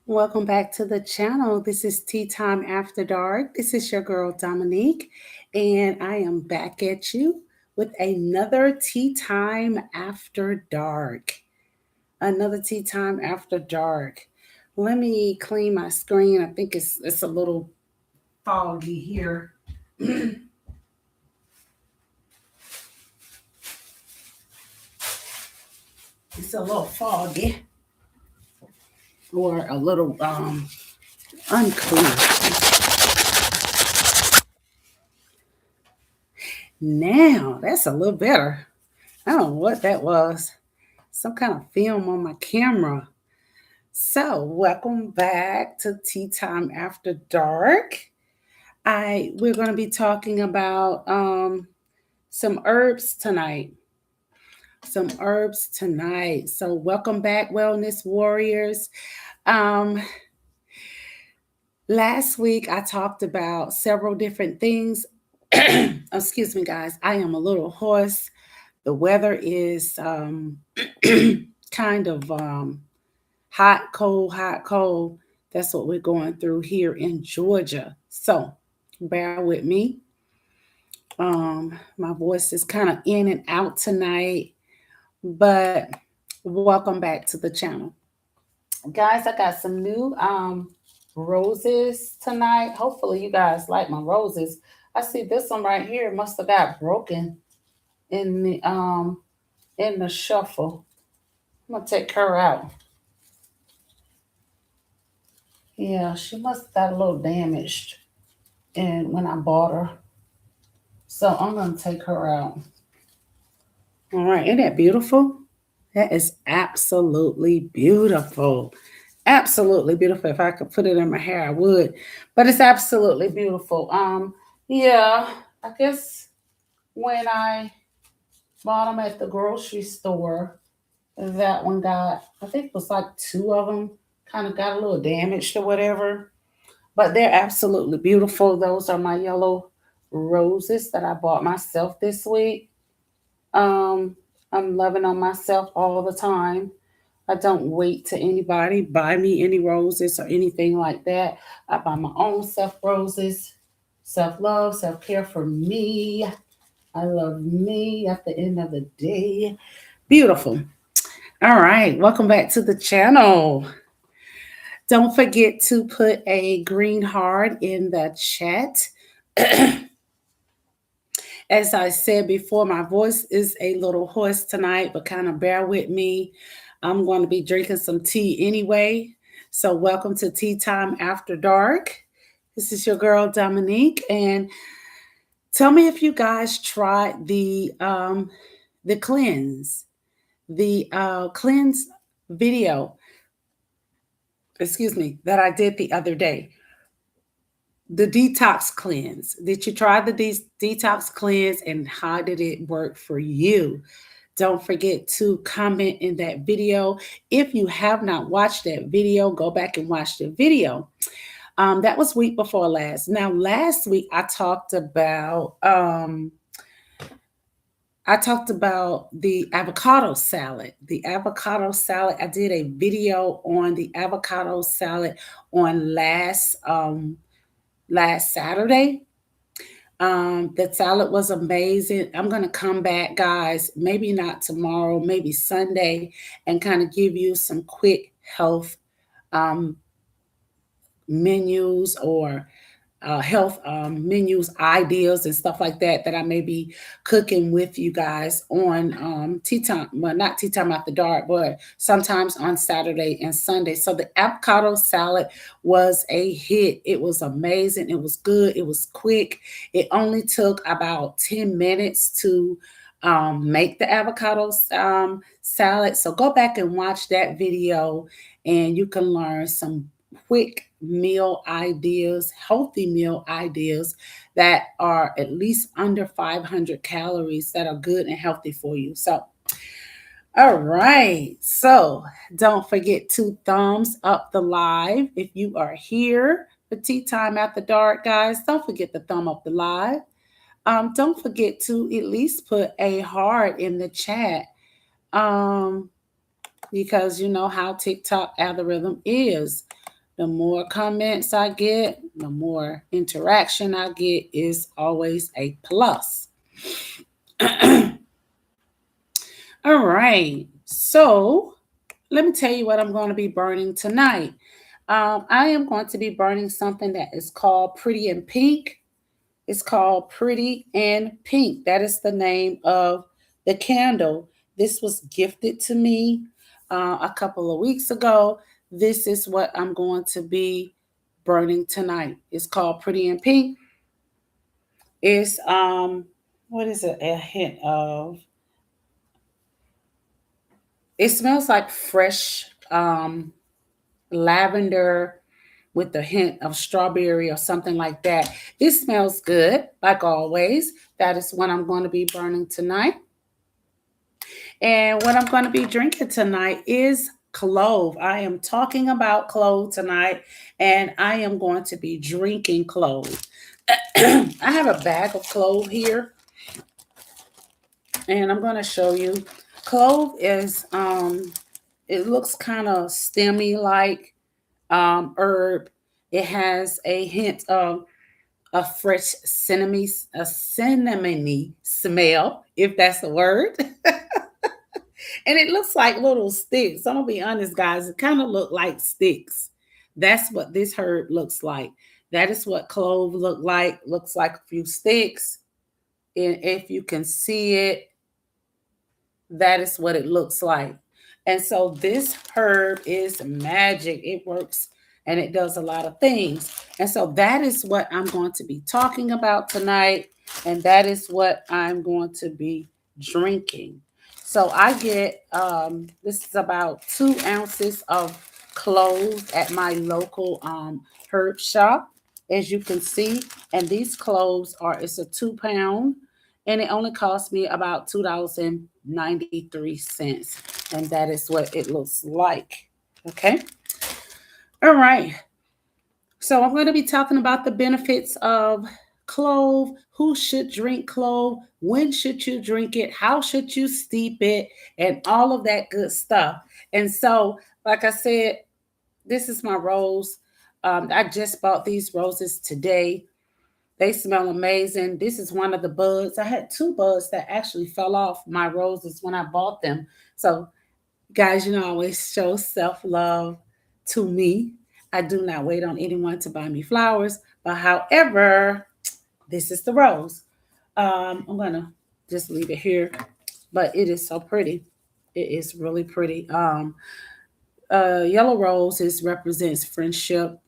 Welcome back to the channel. This is Tea Time After Dark. This is your girl Dominique, and I am back at you with another Tea Time After Dark. Another Tea Time After Dark. Let me clean my screen. I think it's a little foggy here. It's a little foggy or a little unclear. Now that's a little better. I don't know what that was. Some kind of film on my camera. So, welcome back to Tea Time After Dark. We're going to be talking about some herbs tonight. Some herbs tonight. So, welcome back, Wellness Warriors. Um, Last week I talked about several different things. Excuse me, guys. I am a little hoarse. The weather is kind of hot, cold, hot, cold. That's what we're going through here in Georgia. So bear with me. My voice is kind of in and out tonight, but welcome back to the channel. Guys, I got some new roses tonight. Hopefully you guys like my roses. I see this one right here must have got broken in the shuffle. I'm gonna take her out. Yeah, she must have got a little damaged and when I bought her. So I'm gonna take her out. All right, isn't that beautiful? That is absolutely beautiful. Absolutely beautiful. If I could put it in my hair, I would. But it's absolutely beautiful. Yeah, I guess when I bought them at the grocery store, that one got, I think it was like two of them kind of got a little damaged or whatever. But they're absolutely beautiful. Those are my yellow roses that I bought myself this week. Um, I'm loving on myself all the time. I don't wait to anybody buy me any roses or anything like that. I buy my own self roses, self love, self care for me. I love me at the end of the day. Beautiful. All right, welcome back to the channel. Don't forget to put a green heart in the chat. As I said before, my voice is a little hoarse tonight, but kind of bear with me. I'm going to be drinking some tea anyway. So, welcome to Tea Time After Dark. This is your girl Dominique, and tell me if you guys tried the cleanse video. Excuse me, that I did the other day. The detox cleanse. Did you try the detox cleanse, and how did it work for you? Don't forget to comment in that video. If you have not watched that video, go back and watch the video. That was week before last. Now, last week I talked about the avocado salad. The avocado salad. I did a video on the avocado salad on last Saturday. The salad was amazing. I'm gonna come back, guys. Maybe not tomorrow, maybe Sunday, and kind of give you some quick health um, menus or health menus, ideas, and stuff like that that I may be cooking with you guys on tea time. Well, not tea time after dark, but sometimes on Saturday and Sunday. So the avocado salad was a hit. It was amazing. It was good. It was quick. It only took about 10 minutes to make the avocado salad. So go back and watch that video, and you can learn some quick meal ideas, healthy meal ideas that are at least under 500 calories that are good and healthy for you. So, all right. So, don't forget to thumbs up the live if you are here for Tea Time After Dark, guys. Don't forget to thumb up the live. Don't forget to at least put a heart in the chat. Um, because you know how TikTok algorithm is. The more comments I get, the more interaction I get is always a plus. All right. So let me tell you what I'm going to be burning tonight. I am going to be burning something that is called Pretty in Pink. It's called Pretty and Pink. That is the name of the candle. This was gifted to me a couple of weeks ago. This is what I'm going to be burning tonight. It's called Pretty and Pink. It's what is it? A hint of. It smells like fresh lavender with a hint of strawberry or something like that. It smells good, like always. That is what I'm going to be burning tonight. And what I'm going to be drinking tonight is Clove. I am talking about Clove tonight, and I am going to be drinking Clove. I have a bag of Clove here, and I'm going to show you. Clove is, it looks kind of stemmy like herb. It has a hint of a fresh cinnamony smell, if that's a word. And it looks like little sticks. I'm gonna be honest, guys. It kind of look like sticks. That's what this herb looks like. That is what clove look like. Looks like a few sticks. And if you can see it, that is what it looks like. And so this herb is magic. It works and it does a lot of things. And so that is what I'm going to be talking about tonight. And that is what I'm going to be drinking. So I get, this is about 2 ounces of cloves at my local herb shop, as you can see. And these cloves are, it's a 2 pound and it only cost me about $2.93. And that is what it looks like. Okay. All right. So I'm going to be talking about the benefits of clove. Who should drink clove? When should you drink it? How should you steep it? And all of that good stuff. And so, like I said, this is my rose. I just bought these roses today. They smell amazing. This is one of the buds. I had 2 buds that actually fell off my roses when I bought them. So, guys, I always show self love to me. I do not wait on anyone to buy me flowers. But however, this is the rose. I'm going to just leave it here. But it is so pretty. It is really pretty. Yellow roses represents friendship,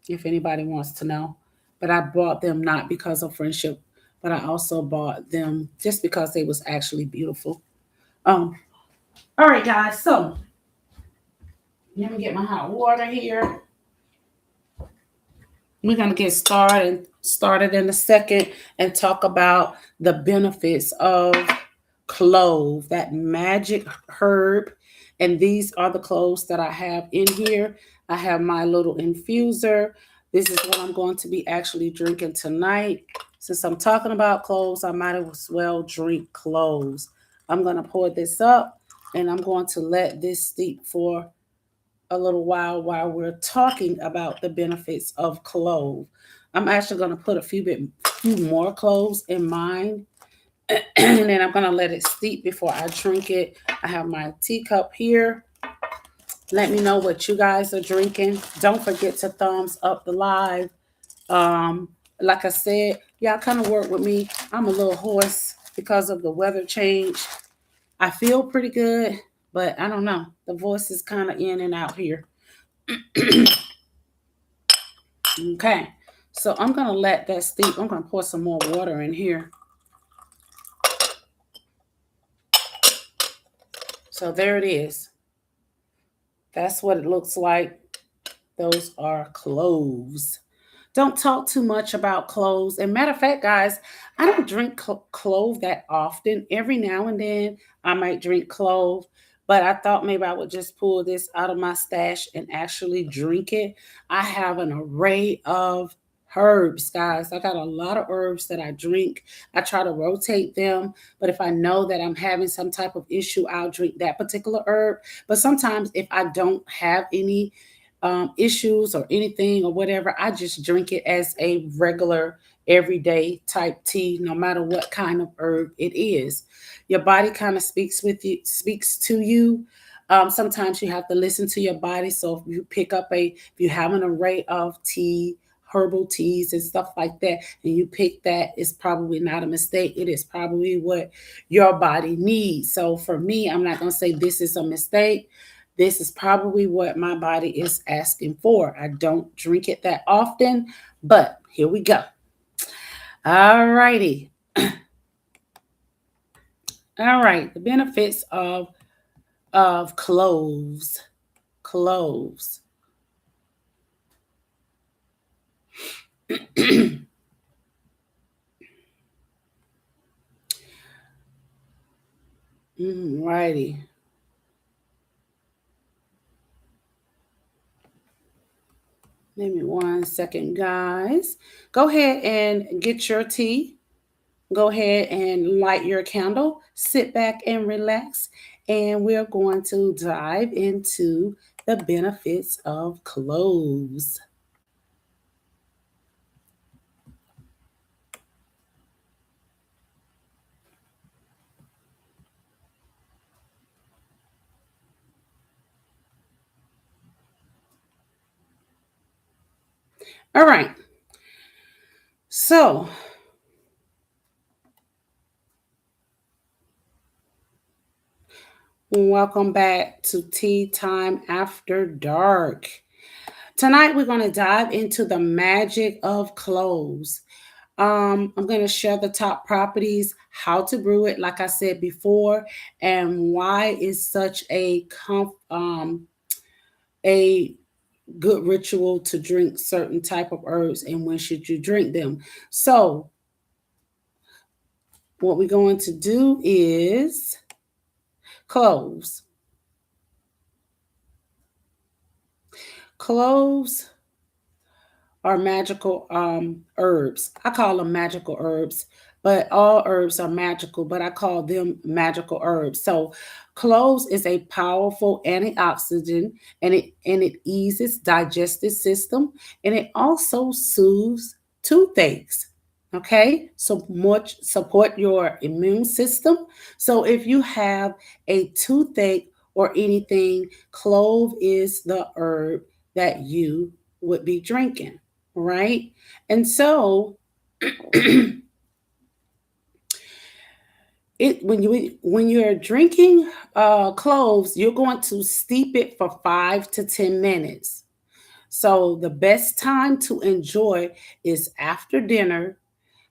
if anybody wants to know. But I bought them not because of friendship, but I also bought them just because they was actually beautiful. Um, all right, guys. So let me get my hot water here. We're gonna get started in a second and talk about the benefits of clove, that magic herb. And these are the cloves that I have in here. I have my little infuser. This is what I'm going to be actually drinking tonight. Since I'm talking about cloves, I might as well drink cloves. I'm going to pour this up and I'm going to let this steep for a little while we're talking about the benefits of clove. I'm actually going to put a few more cloves in mine. And then I'm going to let it steep before I drink it. I have my teacup here. Let me know what you guys are drinking. Don't forget to thumbs up the live. Like I said, y'all kind of work with me. I'm a little hoarse because of the weather change. I feel pretty good, but I don't know. The voice is kind of in and out here. Okay, so I'm going to let that steep. I'm going to pour some more water in here. So there it is. That's what it looks like. Those are cloves. Don't talk too much about cloves. And matter of fact, guys, I don't drink clove that often. Every now and then I might drink clove, but I thought maybe I would just pull this out of my stash and actually drink it. I have an array of herbs, guys. I got a lot of herbs that I drink. I try to rotate them, but if I know that I'm having some type of issue, I'll drink that particular herb. But sometimes if I don't have any issues or anything or whatever, I just drink it as a regular, everyday type tea, no matter what kind of herb it is. Your body kind of speaks to you. Sometimes you have to listen to your body. So if you have an array of tea, herbal teas and stuff like that, and you pick that, it's probably not a mistake. It is probably what your body needs. So for me, I'm not going to say this is a mistake. This is probably what my body is asking for. I don't drink it that often, but here we go. All righty. All right. The benefits of cloves. Cloves. Righty. Give me 1 second, guys. Go ahead and get your tea. Go ahead and light your candle. Sit back and relax. And we're going to dive into the benefits of cloves. All right. So, welcome back to Tea Time After Dark. Tonight, we're going to dive into the magic of cloves. I'm going to share the top properties, how to brew it, like I said before, and why it's such a good ritual to drink certain type of herbs and when should you drink them. So, what we're going to do is cloves. Cloves are magical herbs. I call them magical herbs, but all herbs are magical, but I call them magical herbs. So cloves is a powerful antioxidant and it eases digestive system and it also soothes toothaches. Okay, so much support your immune system. So if you have a toothache or anything, clove is the herb that you would be drinking, right? And so it when you're drinking cloves, you're going to steep it for 5 to 10 minutes. So the best time to enjoy is after dinner,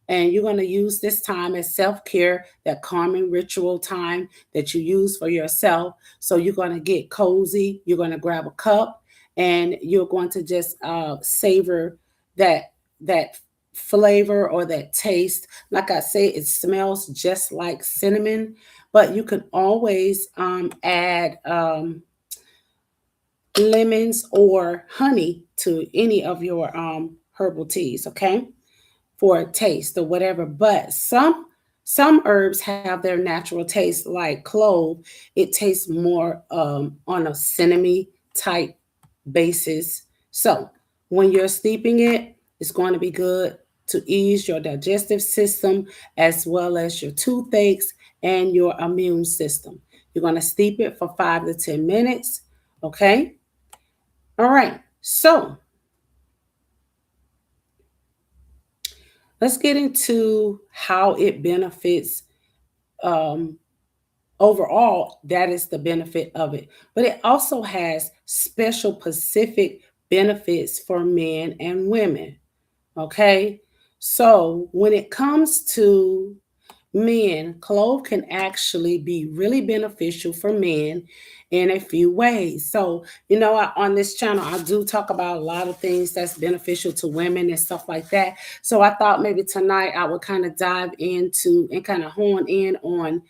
and you're going to use this time as self-care, that calming ritual time that you use for yourself. So you're going to get cozy, you're going to grab a cup, and you're going to just savor that flavor or that taste. Like I say, it smells just like cinnamon, but you can always add lemons or honey to any of your herbal teas, okay, for a taste or whatever. But some herbs have their natural taste, like clove. It tastes more on a cinnamony type basis. So when you're steeping it, it's going to be good to ease your digestive system as well as your toothaches and your immune system. You're going to steep it for 5 to 10 minutes. Okay. All right. So let's get into how it benefits. Um, Overall, that is the benefit of it. But it also has special specific benefits for men and women. Okay. So when it comes to men, clove can actually be really beneficial for men in a few ways. So, on this channel, I do talk about a lot of things that's beneficial to women and stuff like that. So I thought maybe tonight I would kind of dive into and kind of hone in on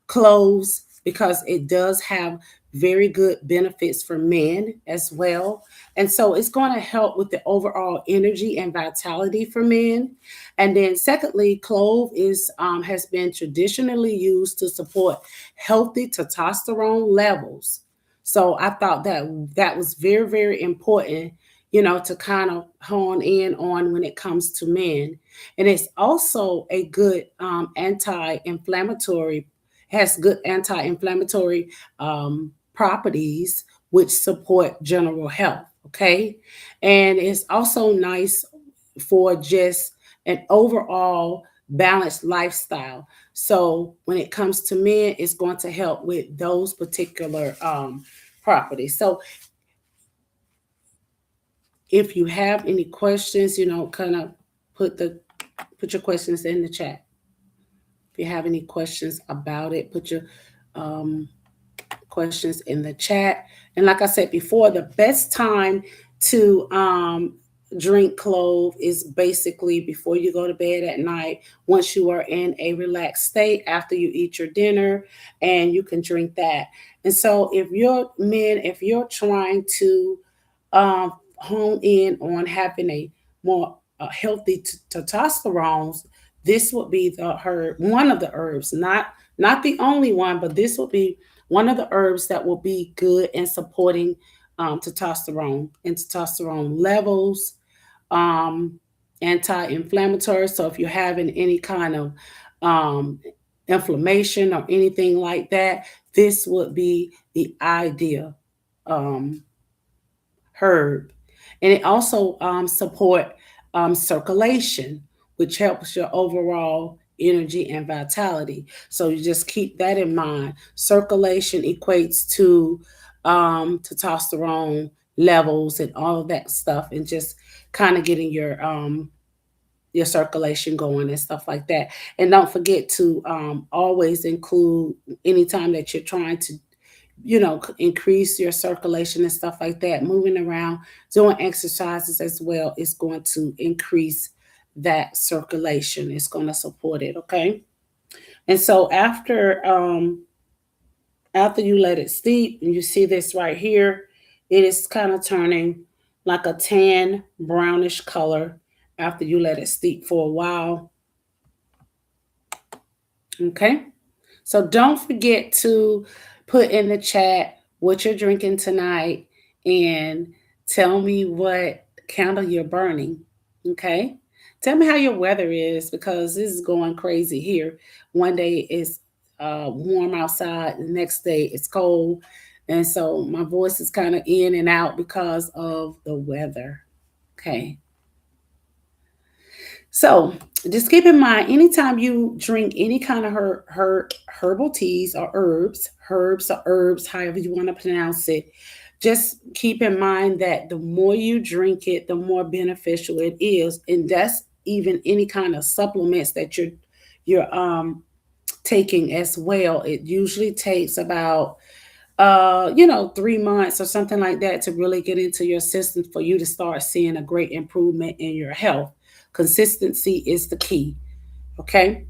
cloves because it does have very good benefits for men as well. And so it's going to help with the overall energy and vitality for men. And then secondly, clove is has been traditionally used to support healthy testosterone levels. So I thought that that was very, very important, to kind of hone in on when it comes to men. And it's also a good anti-inflammatory, has good anti-inflammatory properties which support general health. Okay. And it's also nice for just an overall balanced lifestyle. So when it comes to men, it's going to help with those particular properties. So if you have any questions, kind of put the put your questions in the chat. If you have any questions about it, put your um, questions in the chat. And like I said before, the best time to drink clove is basically before you go to bed at night, once you are in a relaxed state after you eat your dinner, and you can drink that. And so if you're trying to hone in on having a more healthy testosterone, this would be the herb, one of the herbs, not the only one, but this would be one of the herbs that will be good in supporting testosterone and testosterone levels, um, anti-inflammatory. So if you're having any kind of um, inflammation or anything like that, this would be the ideal um, herb. And it also support circulation, which helps your overall energy and vitality. So you just keep that in mind. Circulation equates to testosterone levels and all of that stuff, and just kind of getting your circulation going and stuff like that. And don't forget to always include, anytime that you're trying to increase your circulation and stuff like that, moving around, doing exercises as well is going to increase that circulation. It's going to support it. Okay. And so after you let it steep, and you see this right here, it is kind of turning like a tan brownish color after you let it steep for a while. Okay. So don't forget to put in the chat what you're drinking tonight, and tell me what candle you're burning. Okay. Tell me how your weather is, because this is going crazy here. One day it's warm outside, the next day it's cold. And so my voice is kind of in and out because of the weather. Okay. So just keep in mind, anytime you drink any kind of herbal teas or herbs, however you want to pronounce it, just keep in mind that the more you drink it, the more beneficial it is. And that's even any kind of supplements that you're taking as well. It usually takes about 3 months or something like that to really get into your system for you to start seeing a great improvement in your health. Consistency is the key. Okay.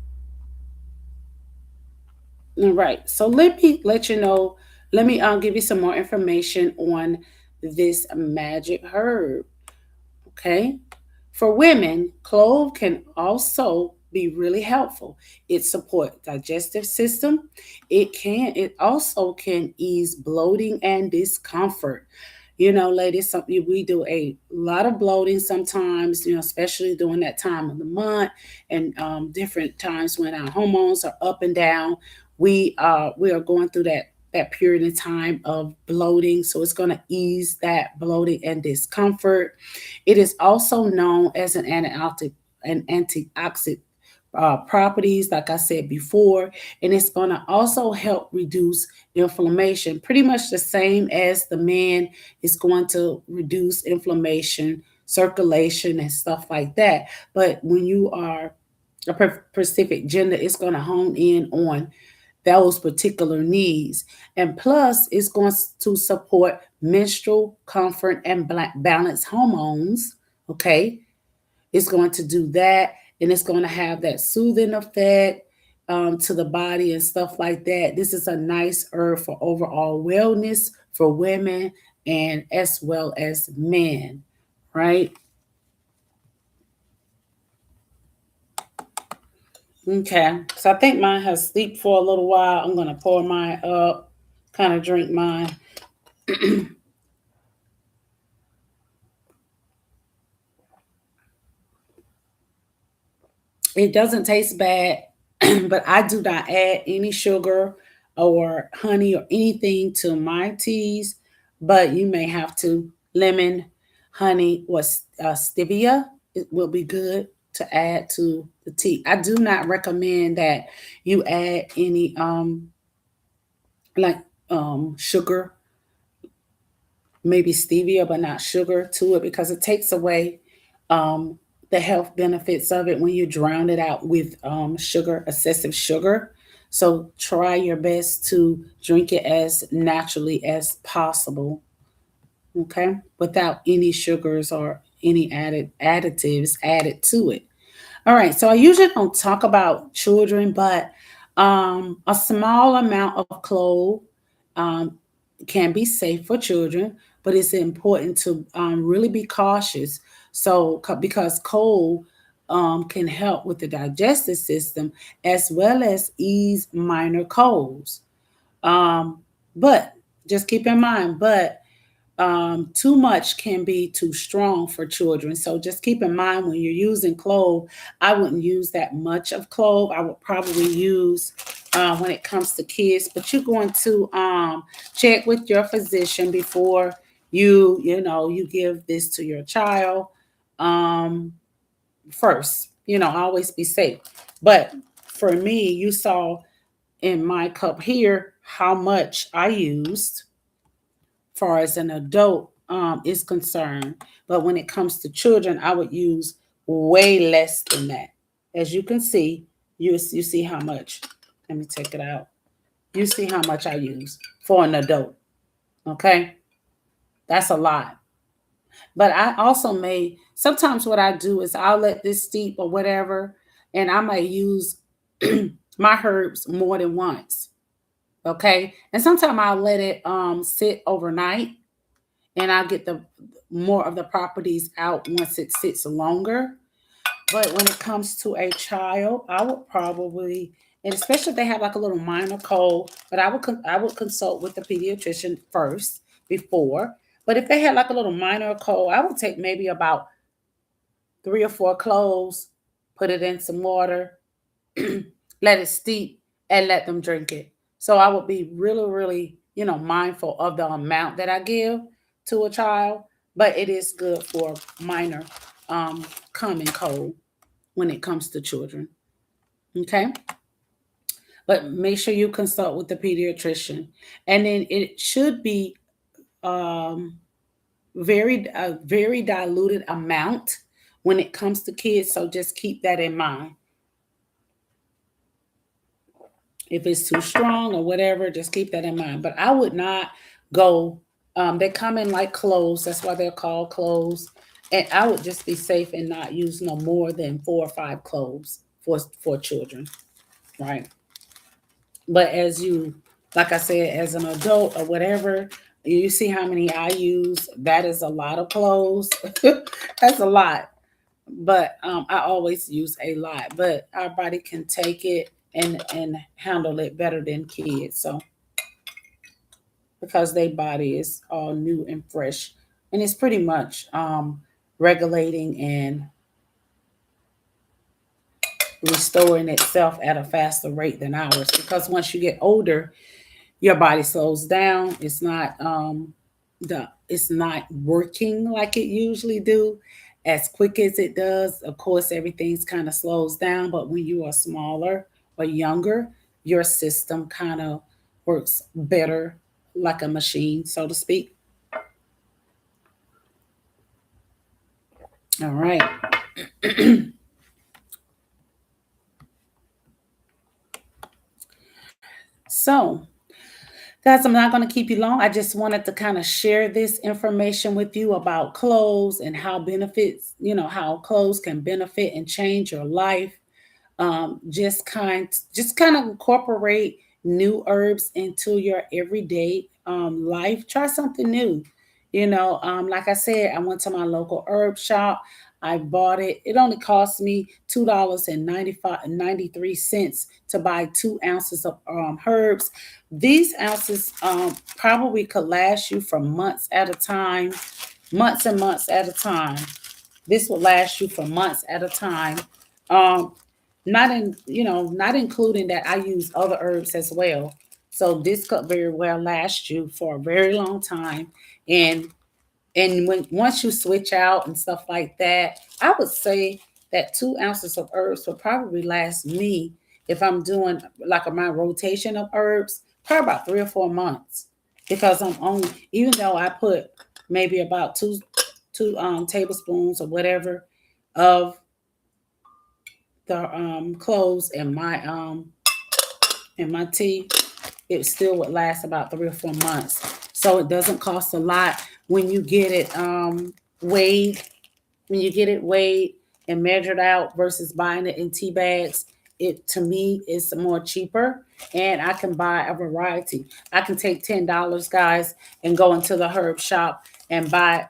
All right. So let me let you know. Let me give you some more information on this magic herb. Okay. For women, clove can also be really helpful. It supports digestive system. It also can ease bloating and discomfort. Ladies, something we do a lot of bloating sometimes, especially during that time of the month, and different times when our hormones are up and down. We are going through that period of time of bloating, so it's going to ease that bloating and discomfort. It is also known as an antioxidant properties, like I said before, and it's going to also help reduce inflammation. Pretty much the same as the man is going to reduce inflammation, circulation, and stuff like that. But when you are a specific gender, it's going to hone in on those particular needs. And plus, it's going to support menstrual comfort and balance hormones. Okay. It's going to do that, and it's going to have that soothing effect to the body and stuff like that. This is a nice herb for overall wellness for women and as well as men, right? Okay, so I think mine has sleep for a little while. I'm going to pour mine up, kind of drink mine. It doesn't taste bad, but I do not add any sugar or honey or anything to my teas. But you may have to. Lemon, honey, or stevia. It will be good to add to the tea. I do not recommend that you add any like sugar, maybe stevia, but not sugar to it because it takes away um, the health benefits of it when you drown it out with sugar, excessive sugar. So try your best to drink it as naturally as possible, okay, without any sugars or any additives added to it. All right, so I usually don't talk about children, but a small amount of clove um, can be safe for children, but it's important to really be cautious. So, because cold can help with the digestive system as well as ease minor colds. Um, but just keep in mind, but too much can be too strong for children. So just keep in mind when you're using clove, I wouldn't use that much of clove. I would probably use when it comes to kids, but you're going to check with your physician before you give this to your child um, first. Always be safe. But for me, you saw in my cup here how much I used far as an adult is concerned. But when it comes to children, I would use way less than that. As you can see, you see how much. Let me take it out. You see how much I use for an adult. Okay, that's a lot. But I also may sometimes what I do is I'll let this steep or whatever, and I might use my herbs more than once. Okay, and sometimes I'll let it sit overnight and I'll get the more of the properties out once it sits longer. But when it comes to a child, I would probably, and especially if they have like a little minor cold, but I would consult with the pediatrician first before. But if they had like a little minor cold, I would take maybe about 3 or 4 cloves, put it in some water, let it steep, and let them drink it. So I would be really, really, mindful of the amount that I give to a child, but it is good for minor common cold when it comes to children. Okay. But make sure you consult with the pediatrician. And then it should be um, very diluted amount when it comes to kids. So just keep that in mind. If it's too strong or whatever, just keep that in mind. But I would not go. They come in like cloves. That's why they're called cloves. And I would just be safe and not use no more than 4 or 5 cloves for children, right? But like I said, as an adult or whatever, you see how many I use. That is a lot of cloves. That's a lot. But I always use a lot. But our body can take it and handle it better than kids. So because their body is all new and fresh, and it's pretty much regulating and restoring itself at a faster rate than ours. Because once you get older, your body slows down. It's not working like it usually do as quick as it does. Of course, everything's kind of slows down, but when you are smaller or younger, your system kind of works better like a machine, so to speak. All right. So, guys, I'm not going to keep you long. I just wanted to kind of share this information with you about clothes and how benefits, how clothes can benefit and change your life. Just kind of incorporate new herbs into your everyday life. Try something new. Like I said, I went to my local herb shop. I bought it. It only cost me $2.93 to buy 2 ounces of herbs. These ounces probably could last you for months at a time, months and months at a time. This will last you for months at a time. Um, not including that I use other herbs as well. So this could very well last you for a very long time. And when once you switch out and stuff like that, I would say that 2 ounces of herbs will probably last me if I'm doing like my rotation of herbs, probably about 3 or 4 months. Because I'm only, even though I put maybe about two tablespoons or whatever of the cloves in my tea, it still would last about 3 or 4 months. So it doesn't cost a lot when you get it weighed. When you get it weighed and measured out versus buying it in tea bags, it to me is more cheaper, and I can buy a variety. I can take $10, guys, and go into the herb shop and buy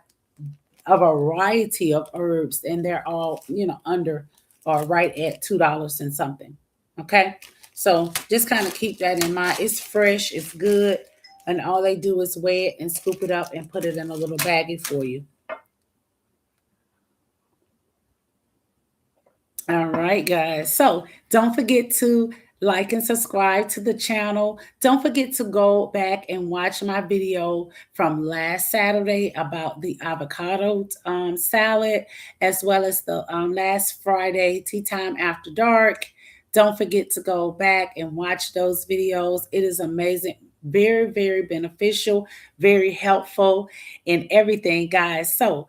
a variety of herbs, and they're all under or right at $2 and something. Okay, so just kind of keep that in mind. It's fresh, it's good, and all they do is weigh it and scoop it up and put it in a little baggie for you. All right, guys. So don't forget to like and subscribe to the channel. Don't forget to go back and watch my video from last Saturday about the avocado salad, as well as the last Friday tea time after dark. Don't forget to go back and watch those videos. It is amazing. Very, very beneficial, very helpful in everything, guys. So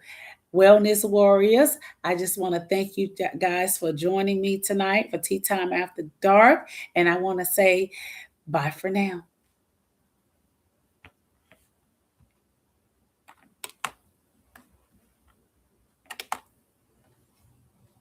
Wellness Warriors, I just want to thank you guys for joining me tonight for Tea Time After Dark. And I want to say bye for now.